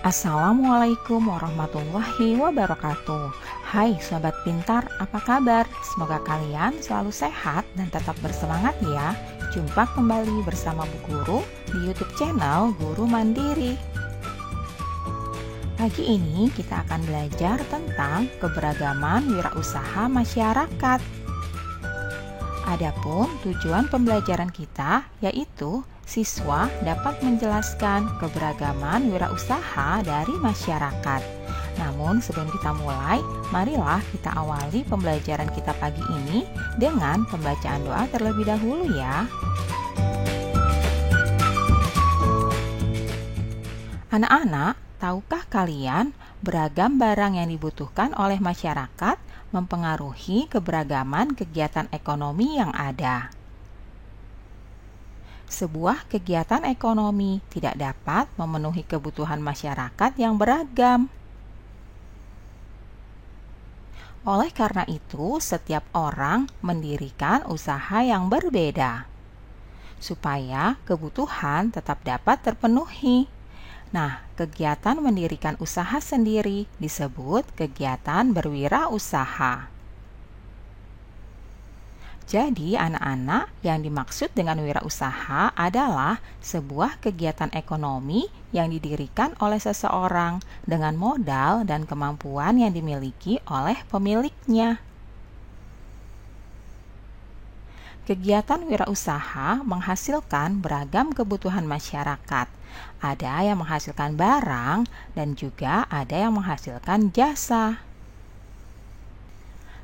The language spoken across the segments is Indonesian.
Assalamualaikum warahmatullahi wabarakatuh. Hai Sobat Pintar, apa kabar? Semoga kalian selalu sehat dan tetap bersemangat ya. Jumpa kembali bersama Bu Guru di YouTube channel Guru Mandiri. Pagi ini kita akan belajar tentang keberagaman wirausaha masyarakat. Adapun tujuan pembelajaran kita yaitu siswa dapat menjelaskan keberagaman wirausaha dari masyarakat. Namun sebelum kita mulai, marilah kita awali pembelajaran kita pagi ini dengan pembacaan doa terlebih dahulu ya. Anak-anak, tahukah kalian beragam barang yang dibutuhkan oleh masyarakat mempengaruhi keberagaman kegiatan ekonomi yang ada? Sebuah kegiatan ekonomi tidak dapat memenuhi kebutuhan masyarakat yang beragam. Oleh karena itu, setiap orang mendirikan usaha yang berbeda supaya kebutuhan tetap dapat terpenuhi. Nah, kegiatan mendirikan usaha sendiri disebut kegiatan berwirausaha. Jadi, anak-anak, yang dimaksud dengan wirausaha adalah sebuah kegiatan ekonomi yang didirikan oleh seseorang dengan modal dan kemampuan yang dimiliki oleh pemiliknya. Kegiatan wirausaha menghasilkan beragam kebutuhan masyarakat. Ada yang menghasilkan barang dan juga ada yang menghasilkan jasa.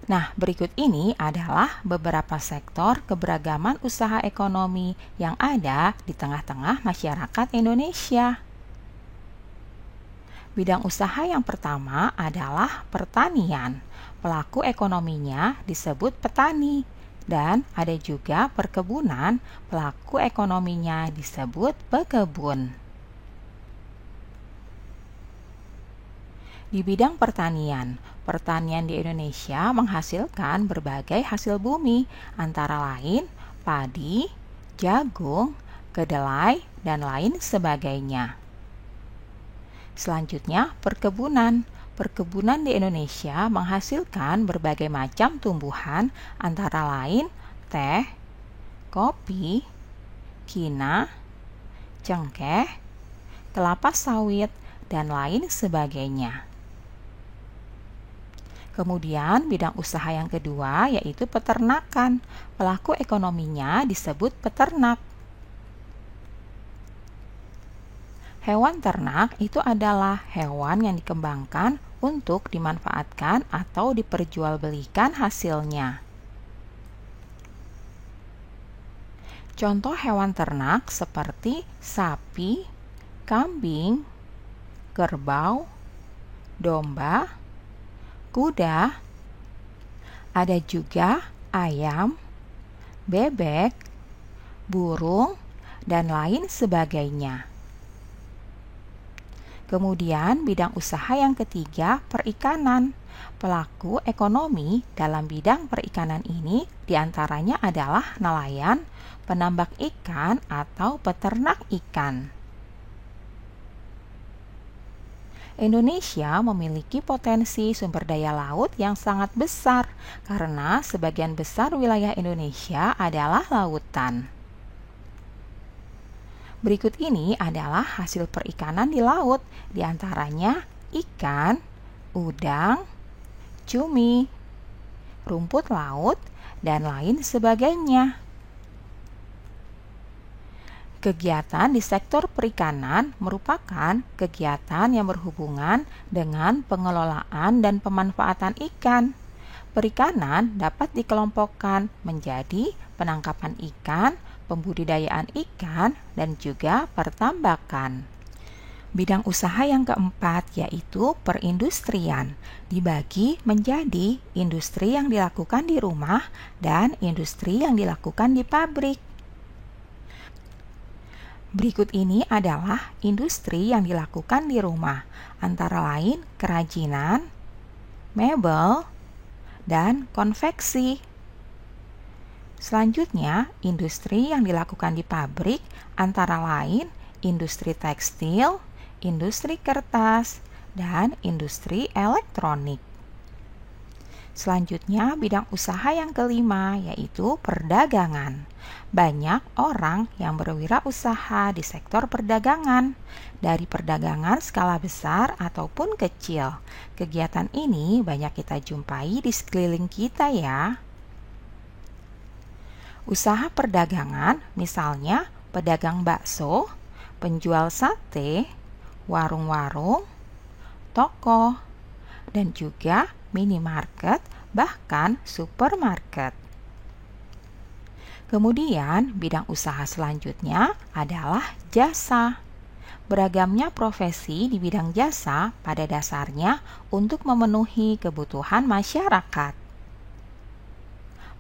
Nah, berikut ini adalah beberapa sektor keberagaman usaha ekonomi yang ada di tengah-tengah masyarakat Indonesia. Bidang usaha yang pertama adalah pertanian. Pelaku ekonominya disebut petani. Dan ada juga perkebunan, pelaku ekonominya disebut pekebun. Di bidang pertanian di Indonesia menghasilkan berbagai hasil bumi, antara lain padi, jagung, kedelai, dan lain sebagainya. Selanjutnya, perkebunan. Perkebunan di Indonesia menghasilkan berbagai macam tumbuhan, antara lain teh, kopi, kina, cengkeh, kelapa sawit, dan lain sebagainya. Kemudian bidang usaha yang kedua yaitu peternakan. Pelaku ekonominya disebut peternak. Hewan ternak itu adalah hewan yang dikembangkan untuk dimanfaatkan atau diperjualbelikan hasilnya. Contoh hewan ternak seperti sapi, kambing, kerbau, domba, kuda, ada juga ayam, bebek, burung, dan lain sebagainya. Kemudian bidang usaha yang ketiga, perikanan. Pelaku ekonomi dalam bidang perikanan ini diantaranya adalah nelayan, penambak ikan, atau peternak ikan. Indonesia memiliki potensi sumber daya laut yang sangat besar karena sebagian besar wilayah Indonesia adalah lautan. Berikut ini adalah hasil perikanan di laut, diantaranya ikan, udang, cumi, rumput laut, dan lain sebagainya. Kegiatan di sektor perikanan merupakan kegiatan yang berhubungan dengan pengelolaan dan pemanfaatan ikan. Perikanan dapat dikelompokkan menjadi penangkapan ikan, pembudidayaan ikan, dan juga pertambakan. Bidang usaha yang keempat yaitu perindustrian, dibagi menjadi industri yang dilakukan di rumah dan industri yang dilakukan di pabrik. Berikut ini adalah industri yang dilakukan di rumah, antara lain kerajinan, mebel, dan konveksi. Selanjutnya, industri yang dilakukan di pabrik antara lain industri tekstil, industri kertas, dan industri elektronik. Selanjutnya, bidang usaha yang kelima yaitu perdagangan. Banyak orang yang berwirausaha di sektor perdagangan, dari perdagangan skala besar ataupun kecil. Kegiatan ini banyak kita jumpai di sekeliling kita ya. Usaha perdagangan misalnya pedagang bakso, penjual sate, warung-warung, toko, dan juga minimarket, bahkan supermarket. Kemudian, bidang usaha selanjutnya adalah jasa. Beragamnya profesi di bidang jasa pada dasarnya untuk memenuhi kebutuhan masyarakat.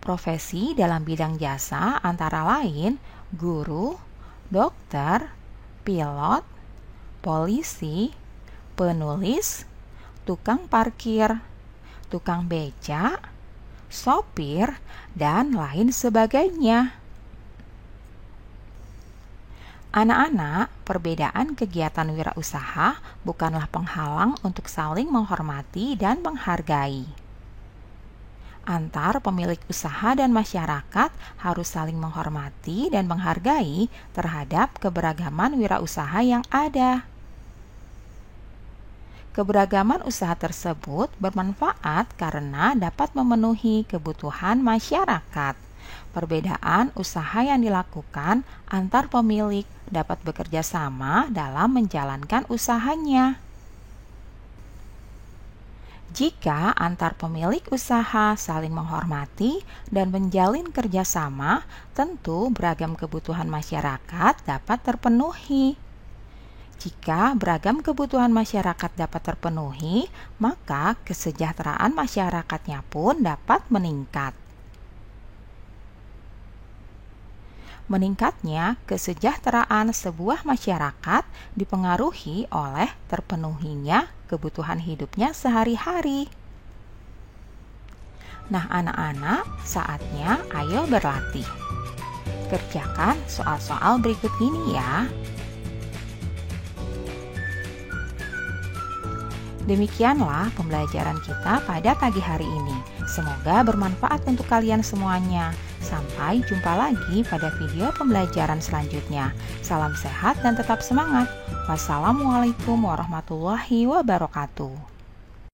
Profesi dalam bidang jasa antara lain guru, dokter, pilot, polisi, penulis, tukang parkir, tukang beca, sopir, dan lain sebagainya. Anak-anak, perbedaan kegiatan wirausaha bukanlah penghalang untuk saling menghormati dan menghargai. Antar pemilik usaha dan masyarakat harus saling menghormati dan menghargai terhadap keberagaman wirausaha yang ada. Keberagaman usaha tersebut bermanfaat karena dapat memenuhi kebutuhan masyarakat. Perbedaan usaha yang dilakukan antar pemilik dapat bekerja sama dalam menjalankan usahanya. Jika antar pemilik usaha saling menghormati dan menjalin kerjasama, tentu beragam kebutuhan masyarakat dapat terpenuhi. Jika beragam kebutuhan masyarakat dapat terpenuhi, maka kesejahteraan masyarakatnya pun dapat meningkat. Meningkatnya kesejahteraan sebuah masyarakat dipengaruhi oleh terpenuhinya kebutuhan hidupnya sehari-hari. Nah, anak-anak, saatnya ayo berlatih. Kerjakan soal-soal berikut ini ya. Demikianlah pembelajaran kita pada pagi hari ini. Semoga bermanfaat untuk kalian semuanya. Sampai jumpa lagi pada video pembelajaran selanjutnya. Salam sehat dan tetap semangat. Wassalamualaikum warahmatullahi wabarakatuh.